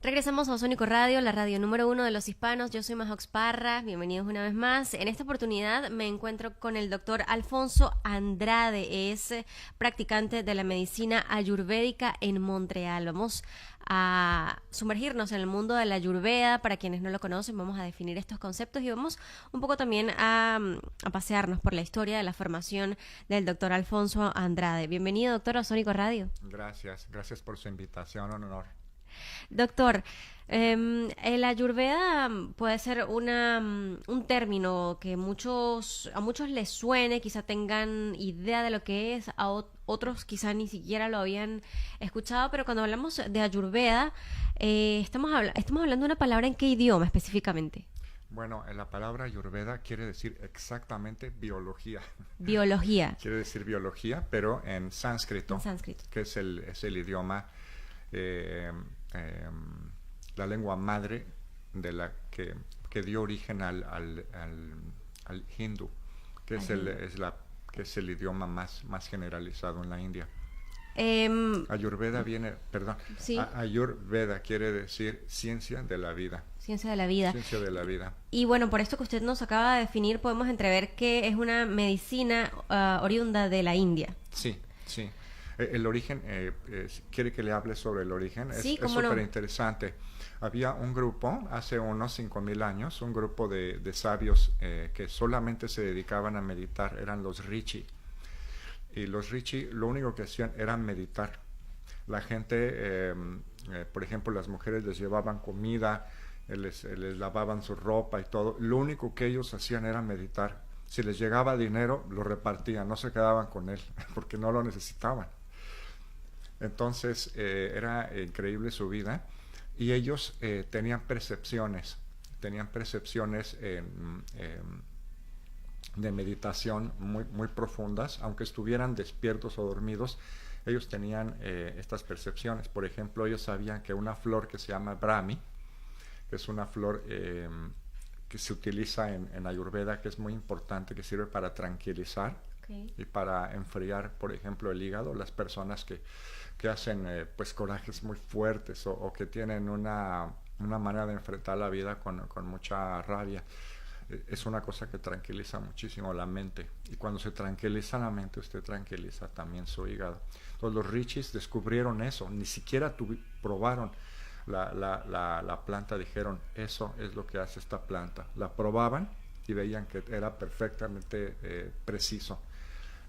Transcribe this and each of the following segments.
Regresamos a Sónico Radio, la radio número 1 de los hispanos. Yo soy Majox Parra, bienvenidos una vez más. En esta oportunidad me encuentro con el doctor Alfonso Andrade, es practicante de la medicina ayurvédica en Montreal. Vamos a sumergirnos en el mundo de la ayurveda. Para quienes no lo conocen, vamos a definir estos conceptos y vamos un poco también a pasearnos por la historia de la formación del doctor Alfonso Andrade. Bienvenido, doctor, a Sónico Radio. Gracias por su invitación, un honor. Doctor, el ayurveda puede ser un término que a muchos les suene, quizá tengan idea de lo que es, otros quizá ni siquiera lo habían escuchado, pero cuando hablamos de ayurveda, estamos hablando de una palabra. ¿En qué idioma específicamente? Bueno, la palabra ayurveda quiere decir exactamente biología. Biología. Quiere decir biología, pero en sánscrito, que es el idioma, la lengua madre de la que dio origen al hindú, que es el idioma más generalizado en la India. Ayurveda sí. Ayurveda quiere decir ciencia de la vida. Ciencia de la vida. Ciencia de la vida. Y bueno, por esto que usted nos acaba de definir, podemos entrever que es una medicina oriunda de la India. Sí. El origen, ¿quiere que le hable sobre el origen? Sí, es súper interesante. Había un grupo, hace unos 5,000 años, un grupo de sabios que solamente se dedicaban a meditar, eran los Rishi. Y los Rishi lo único que hacían era meditar. La gente, por ejemplo, las mujeres les llevaban comida, les lavaban su ropa y todo. Lo único que ellos hacían era meditar. Si les llegaba dinero, lo repartían, no se quedaban con él, porque no lo necesitaban. Entonces, era increíble su vida. Y ellos tenían percepciones de meditación muy profundas, aunque estuvieran despiertos o dormidos. Ellos tenían estas percepciones. Por ejemplo, ellos sabían que una flor que se llama Brahmi, que es una flor que se utiliza en Ayurveda, que es muy importante, que sirve para tranquilizar y para enfriar, por ejemplo, el hígado. Las personas que hacen pues corajes muy fuertes o que tienen una manera de enfrentar la vida con mucha rabia, es una cosa que tranquiliza muchísimo la mente. Y cuando se tranquiliza la mente, usted tranquiliza también su hígado. Entonces los Rishis descubrieron eso, ni siquiera probaron la planta, dijeron, eso es lo que hace esta planta. La probaban y veían que era perfectamente preciso.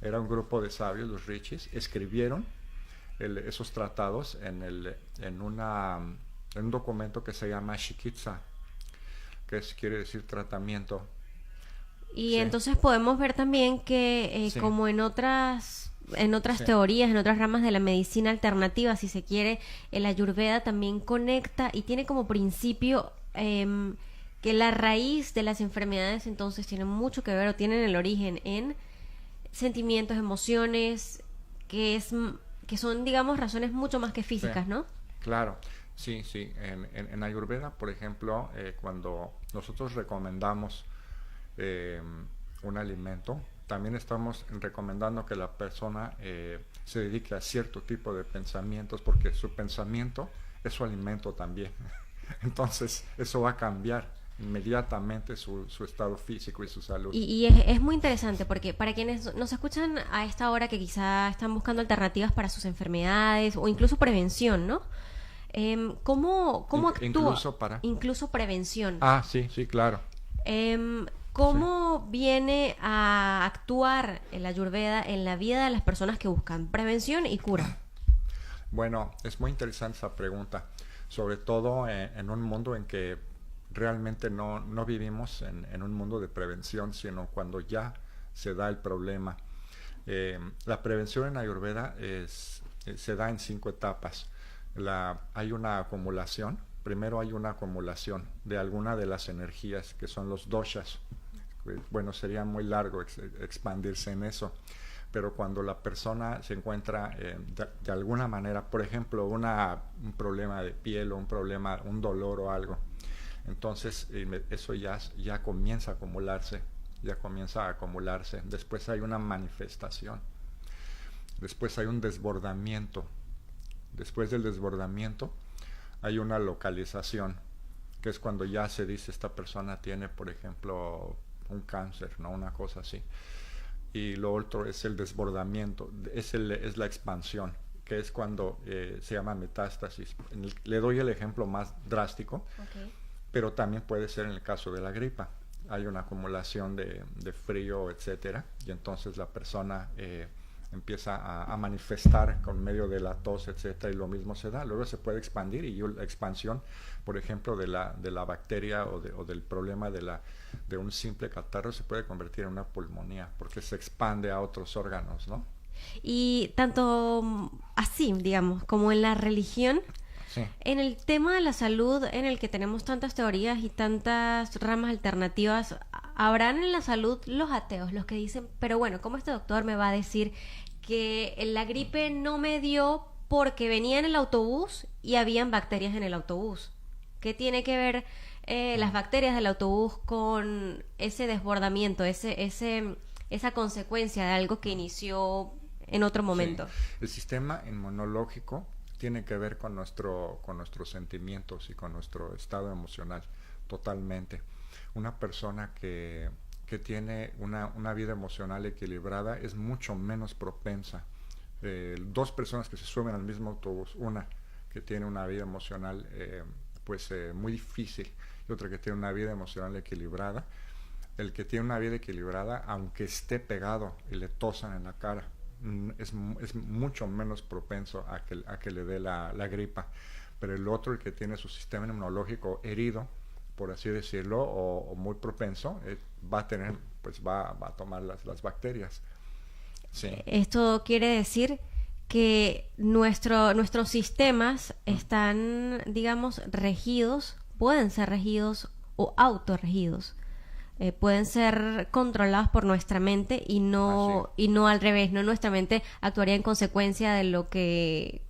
Era un grupo de sabios, los Rishis, escribieron esos tratados en un documento que se llama Shikitsa, que quiere decir tratamiento. Y sí. Entonces podemos ver también que sí. como en otras sí. teorías, en otras ramas de la medicina alternativa, si se quiere, el Ayurveda también conecta y tiene como principio que la raíz de las enfermedades entonces tiene mucho que ver o tienen el origen en sentimientos, emociones, que son, digamos, razones mucho más que físicas, sí. ¿no? Claro, sí. En Ayurveda, por ejemplo, cuando nosotros recomendamos un alimento, también estamos recomendando que la persona se dedique a cierto tipo de pensamientos, porque su pensamiento es su alimento también. Entonces, eso va a cambiar inmediatamente su estado físico y su salud. Y es muy interesante porque para quienes nos escuchan a esta hora que quizá están buscando alternativas para sus enfermedades o incluso prevención, ¿no? ¿Cómo actúa? Incluso prevención. Ah, sí, claro. ¿Cómo viene a actuar el Ayurveda en la vida de las personas que buscan prevención y cura? Bueno, es muy interesante esa pregunta, sobre todo en un mundo en que realmente no vivimos en un mundo de prevención, sino cuando ya se da el problema. La prevención en Ayurveda se da en 5 etapas. Hay una acumulación. Primero hay una acumulación de alguna de las energías que son los doshas. Bueno, sería muy largo expandirse en eso, pero cuando la persona se encuentra de alguna manera, por ejemplo, un problema de piel o un dolor o algo, entonces eso ya comienza a acumularse, Después hay una manifestación, después hay un desbordamiento. Después del desbordamiento hay una localización, que es cuando ya se dice esta persona tiene, por ejemplo, un cáncer, ¿no? Una cosa así. Y lo otro es el desbordamiento, es la expansión, que es cuando se llama metástasis. Le doy el ejemplo más drástico, Okay. pero también puede ser en el caso de la gripa. Hay una acumulación de frío, etcétera, y entonces la persona empieza a manifestar con medio de la tos, etcétera, y lo mismo se da. Luego se puede expandir, y la expansión, por ejemplo, de la bacteria o del problema de un simple catarro se puede convertir en una pulmonía, porque se expande a otros órganos, ¿no? Y tanto así, digamos, como en la religión, Sí. en el tema de la salud, en el que tenemos tantas teorías y tantas ramas alternativas, habrán en la salud los ateos, los que dicen, pero bueno, ¿cómo este doctor me va a decir que la gripe no me dio porque venía en el autobús y habían bacterias en el autobús? ¿Qué tiene que ver las bacterias del autobús con ese desbordamiento, esa consecuencia de algo que inició en otro momento? Sí. El sistema inmunológico tiene que ver con nuestros sentimientos y con nuestro estado emocional, totalmente. Una persona que tiene una vida emocional equilibrada es mucho menos propensa. Dos personas que se suben al mismo autobús, una que tiene una vida emocional muy difícil y otra que tiene una vida emocional equilibrada, el que tiene una vida equilibrada, aunque esté pegado y le tosan en la cara, es mucho menos propenso a que le dé la gripa. Pero el otro, el que tiene su sistema inmunológico herido, por así decirlo, o muy propenso, va a tomar las bacterias. Sí. Esto quiere decir que nuestros sistemas están, digamos, regidos, pueden ser regidos o autorregidos. Pueden ser controlados por nuestra mente y no al revés, no nuestra mente actuaría en consecuencia de lo que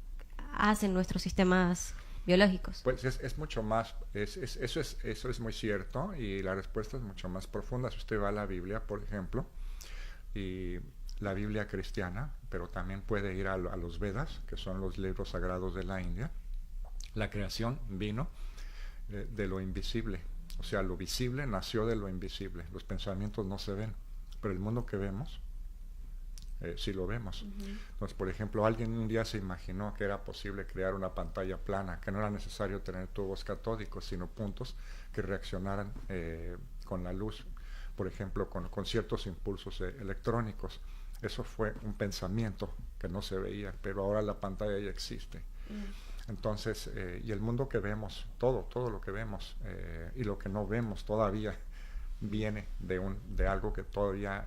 hacen nuestros sistemas biológicos. Pues es mucho más, eso es muy cierto, y la respuesta es mucho más profunda. Si usted va a la Biblia, por ejemplo, y la Biblia cristiana, pero también puede ir a los Vedas, que son los libros sagrados de la India, la creación vino de lo invisible. O sea, lo visible nació de lo invisible. Los pensamientos no se ven, pero el mundo que vemos, sí lo vemos. Entonces, por ejemplo, alguien un día se imaginó que era posible crear una pantalla plana, que no era necesario tener tubos catódicos, sino puntos que reaccionaran con la luz, por ejemplo, con ciertos impulsos electrónicos. Eso fue un pensamiento que no se veía, pero ahora la pantalla ya existe. Entonces, y el mundo que vemos, todo lo que vemos y lo que no vemos todavía viene de algo que todavía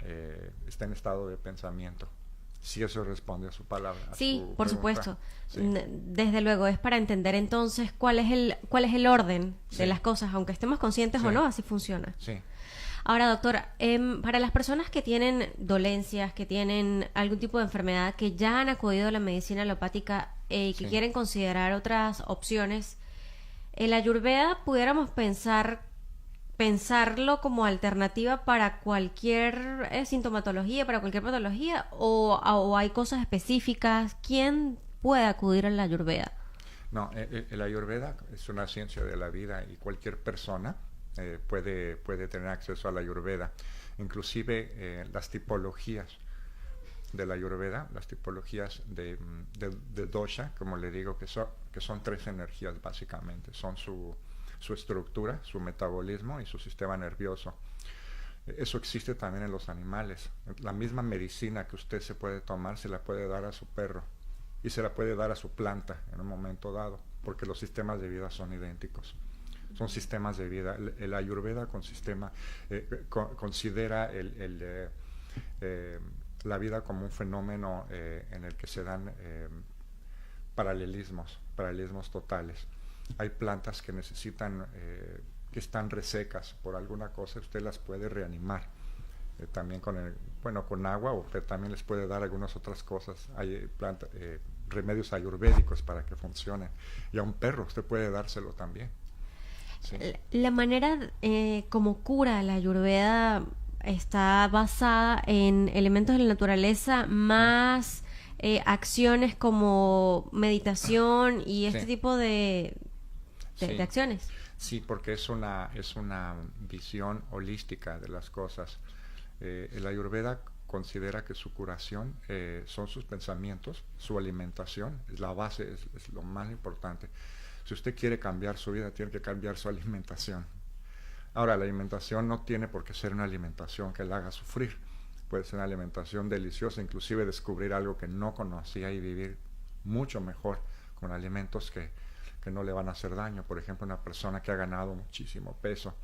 está en estado de pensamiento. Si eso responde a su palabra. Sí, por supuesto. Sí. Desde luego, es para entender entonces cuál es el orden Sí. de las cosas, aunque estemos conscientes Sí. o no, así funciona. Sí. Ahora, doctora, para las personas que tienen dolencias, que tienen algún tipo de enfermedad, que ya han acudido a la medicina alopática y que Sí. quieren considerar otras opciones, el Ayurveda pudiéramos pensarlo como alternativa para cualquier sintomatología, para cualquier patología, o hay cosas específicas. ¿Quién puede acudir al Ayurveda? No, el Ayurveda es una ciencia de la vida, y cualquier persona puede tener acceso a la Ayurveda. Inclusive las tipologías de la Ayurveda, las tipologías de dosha, como le digo, que son tres energías básicamente. Son su estructura, su metabolismo y su sistema nervioso. Eso existe también en los animales. La misma medicina que usted se puede tomar se la puede dar a su perro y se la puede dar a su planta en un momento dado, porque los sistemas de vida son idénticos. Son sistemas de vida. El Ayurveda considera la vida como un fenómeno en el que se dan paralelismos totales. Hay plantas que necesitan, que están resecas por alguna cosa, usted las puede reanimar. También con agua, o usted también les puede dar algunas otras cosas. Hay remedios ayurvédicos para que funcionen. Y a un perro usted puede dárselo también. Sí. La manera como cura la Ayurveda está basada en elementos de la naturaleza más acciones como meditación y este Sí. tipo de Sí. de acciones. Sí, porque es una visión holística de las cosas. El Ayurveda considera que su curación son sus pensamientos, su alimentación, es la base, es lo más importante. Si usted quiere cambiar su vida, tiene que cambiar su alimentación. Ahora, la alimentación no tiene por qué ser una alimentación que la haga sufrir. Puede ser una alimentación deliciosa, inclusive descubrir algo que no conocía y vivir mucho mejor con alimentos que no le van a hacer daño. Por ejemplo, una persona que ha ganado muchísimo peso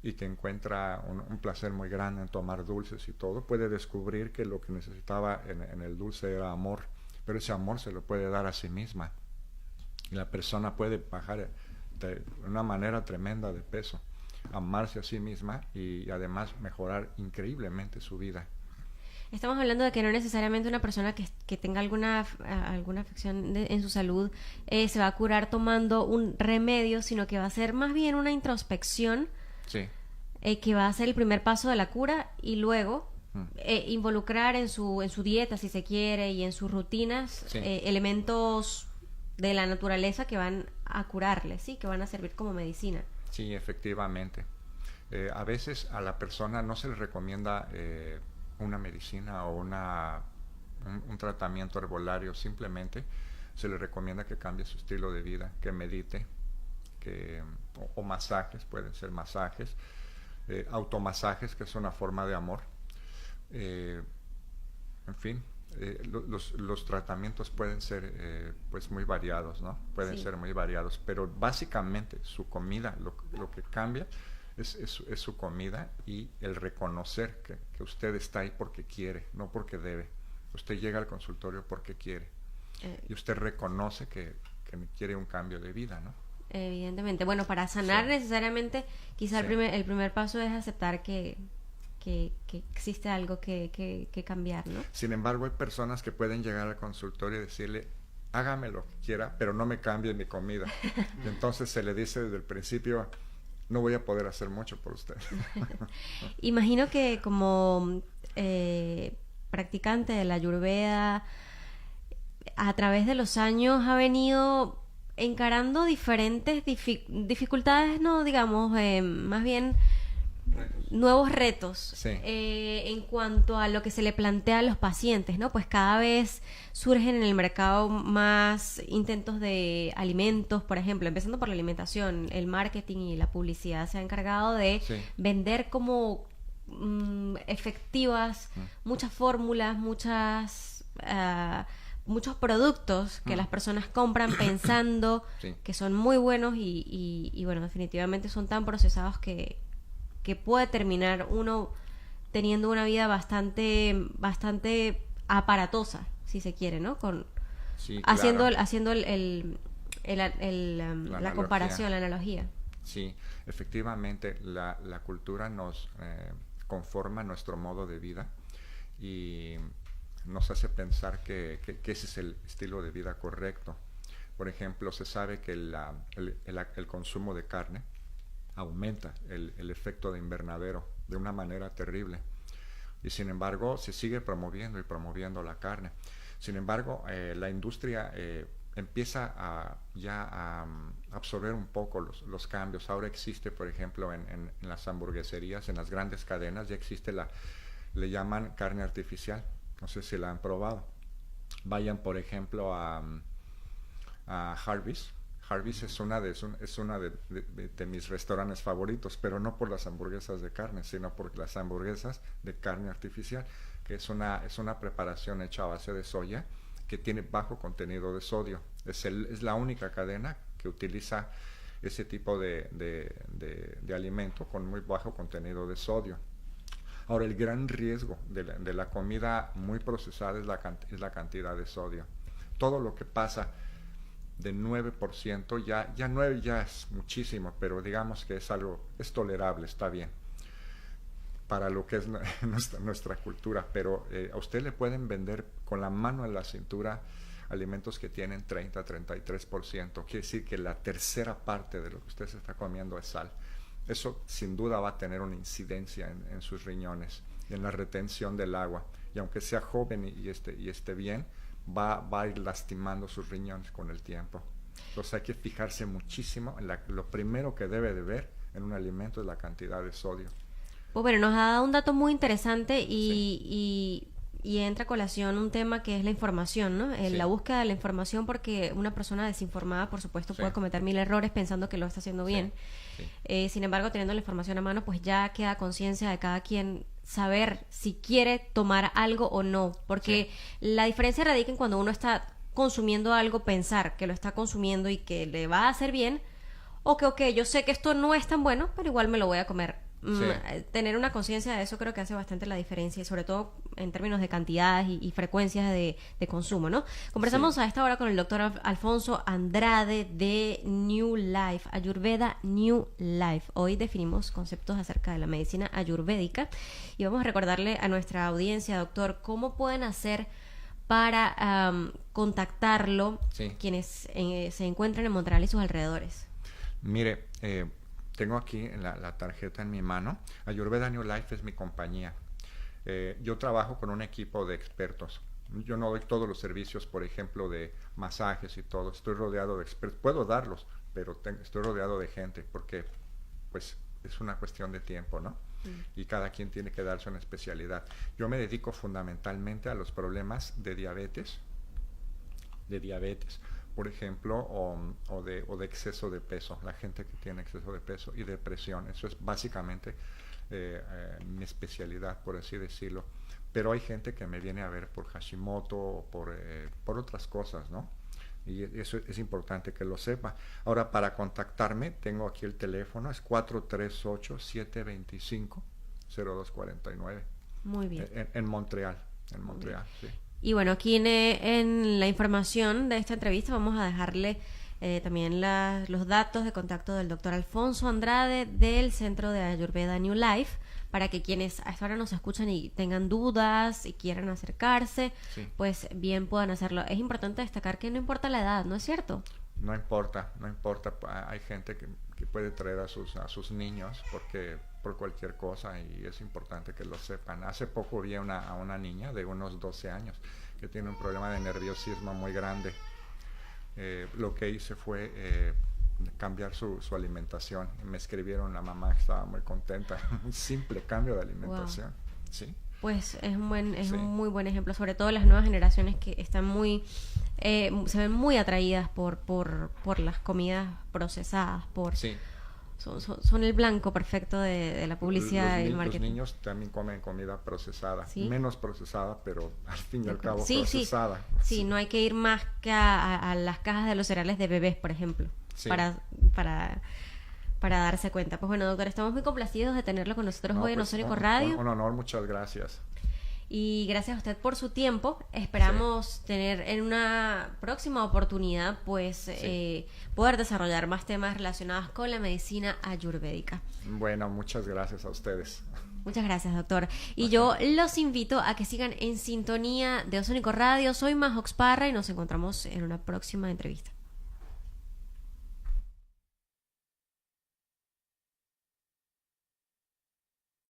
y que encuentra un placer muy grande en tomar dulces y todo, puede descubrir que lo que necesitaba en el dulce era amor, pero ese amor se lo puede dar a sí misma. Y la persona puede bajar de una manera tremenda de peso, amarse a sí misma y además mejorar increíblemente su vida. Estamos hablando de que no necesariamente una persona que tenga alguna afección en su salud se va a curar tomando un remedio, sino que va a ser más bien una introspección Sí. que va a ser el primer paso de la cura y luego involucrar en su dieta, si se quiere, y en sus rutinas Sí. elementos de la naturaleza que van a curarle, ¿sí? Que van a servir como medicina. Sí, efectivamente. A veces a la persona no se le recomienda una medicina o un tratamiento herbolario, simplemente se le recomienda que cambie su estilo de vida, que medite, o masajes, pueden ser masajes, automasajes, que es una forma de amor. En fin, los tratamientos pueden ser pues muy variados, ¿no? Pueden Sí. ser muy variados, pero básicamente su comida, lo que cambia es su comida y el reconocer que usted está ahí porque quiere, no porque debe. Usted llega al consultorio porque quiere y usted reconoce que quiere un cambio de vida, ¿no? Evidentemente. Bueno, para sanar Sí. necesariamente, quizá Sí. el primer paso es aceptar que existe algo que cambiar, ¿no? Sin embargo, hay personas que pueden llegar al consultorio y decirle, hágame lo que quiera, pero no me cambie mi comida. Y entonces se le dice desde el principio, no voy a poder hacer mucho por usted. Imagino que como practicante de la Ayurveda, a través de los años ha venido encarando diferentes dificultades, no digamos, más bien nuevos retos Sí. en cuanto a lo que se le plantea a los pacientes, ¿no? Pues cada vez surgen en el mercado más intentos de alimentos, por ejemplo, empezando por la alimentación, el marketing y la publicidad se ha encargado de Sí. vender como efectivas muchas fórmulas, muchos productos que las personas compran pensando Sí. que son muy buenos y bueno, definitivamente son tan procesados que puede terminar uno teniendo una vida bastante aparatosa, si se quiere, ¿no? Sí, Haciendo claro. la analogía. comparación, la analogía. Sí, efectivamente, la cultura nos conforma nuestro modo de vida y nos hace pensar que ese es el estilo de vida correcto. Por ejemplo, se sabe que el consumo de carne aumenta el efecto de invernadero de una manera terrible. Y sin embargo, se sigue promoviendo y promoviendo la carne. Sin embargo, la industria empieza a absorber un poco los cambios. Ahora existe, por ejemplo, en las hamburgueserías, en las grandes cadenas, ya existe le llaman carne artificial. No sé si la han probado. Vayan, por ejemplo, a Harvey's. Harvey's es una de mis restaurantes favoritos, pero no por las hamburguesas de carne, sino por las hamburguesas de carne artificial, que es una preparación hecha a base de soya que tiene bajo contenido de sodio. Es la única cadena que utiliza ese tipo de alimento con muy bajo contenido de sodio. Ahora, el gran riesgo de la comida muy procesada es la cantidad de sodio. Todo lo que pasa de 9%, ya 9 ya es muchísimo, pero digamos que es tolerable, está bien, para lo que es nuestra cultura, pero a usted le pueden vender con la mano en la cintura alimentos que tienen 30-33%, quiere decir que la tercera parte de lo que usted se está comiendo es sal. Eso sin duda va a tener una incidencia en sus riñones, en la retención del agua, y aunque sea joven y esté bien, va a ir lastimando sus riñones con el tiempo. Entonces hay que fijarse muchísimo en lo primero que debe de ver en un alimento es la cantidad de sodio. Pues bueno, nos ha dado un dato muy interesante Sí. y entra a colación un tema que es la información, ¿no? Sí. La búsqueda de la información, porque una persona desinformada, por supuesto, Sí. puede cometer mil errores pensando que lo está haciendo Sí. bien. Sí. Sin embargo, teniendo la información a mano, pues ya queda conciencia de cada quien saber si quiere tomar algo o no, porque la diferencia radica en cuando uno está consumiendo algo, pensar que lo está consumiendo y que le va a hacer bien, o que, ok, yo sé que esto no es tan bueno, pero igual me lo voy a comer. Sí. Tener una conciencia de eso creo que hace bastante la diferencia, y sobre todo en términos de cantidades y frecuencias de consumo, ¿no? Conversamos Sí. a esta hora con el doctor Alfonso Andrade de New Life, Ayurveda New Life. Hoy definimos conceptos acerca de la medicina ayurvédica y vamos a recordarle a nuestra audiencia, doctor, cómo pueden hacer para contactarlo Sí. quienes se encuentran en Montreal y sus alrededores. Mire, tengo aquí la tarjeta en mi mano. Ayurveda New Life es mi compañía. Yo trabajo con un equipo de expertos. Yo no doy todos los servicios, por ejemplo, de masajes y todo. Estoy rodeado de expertos. Puedo darlos, pero estoy rodeado de gente porque, pues, es una cuestión de tiempo, ¿no? Y cada quien tiene que darse una especialidad. Yo me dedico fundamentalmente a los problemas de diabetes, por ejemplo, o de exceso de peso, la gente que tiene exceso de peso y depresión. Eso es básicamente mi especialidad, por así decirlo. Pero hay gente que me viene a ver por Hashimoto o por otras cosas, ¿no? Y eso es importante que lo sepa. Ahora, para contactarme, tengo aquí el teléfono, es 438-725-0249. Muy bien. En Montreal, sí. Y bueno, aquí en la información de esta entrevista vamos a dejarle también los datos de contacto del doctor Alfonso Andrade del Centro de Ayurveda New Life, para que quienes a esta hora nos escuchan y tengan dudas y quieran acercarse, Sí. pues bien puedan hacerlo. Es importante destacar que no importa la edad, ¿no es cierto? No importa. Hay gente que puede traer a sus niños por cualquier cosa, y es importante que lo sepan. Hace poco vi a una niña de unos 12 años que tiene un problema de nerviosismo muy grande. Lo que hice fue cambiar su alimentación. Me escribieron, la mamá estaba muy contenta. Un simple cambio de alimentación. Wow. Sí. Pues es un Sí. muy buen ejemplo, sobre todo las nuevas generaciones que están se ven muy atraídas por las comidas procesadas, Sí. son el blanco perfecto de la publicidad y el marketing. Los niños también comen comida procesada, ¿Sí? Menos procesada, pero al fin y al cabo Sí, procesada. Sí, no hay que ir más que a las cajas de los cereales de bebés, por ejemplo, Sí. para darse cuenta. Pues bueno, doctor, estamos muy complacidos de tenerlo con nosotros hoy en Ozónico Radio. Un honor, muchas gracias. Y gracias a usted por su tiempo. Esperamos tener en una próxima oportunidad, pues, poder desarrollar más temas relacionados con la medicina ayurvédica. Bueno, muchas gracias a ustedes. Muchas gracias, doctor. Y yo los invito a que sigan en sintonía de Ozónico Radio. Soy Majox Parra y nos encontramos en una próxima entrevista.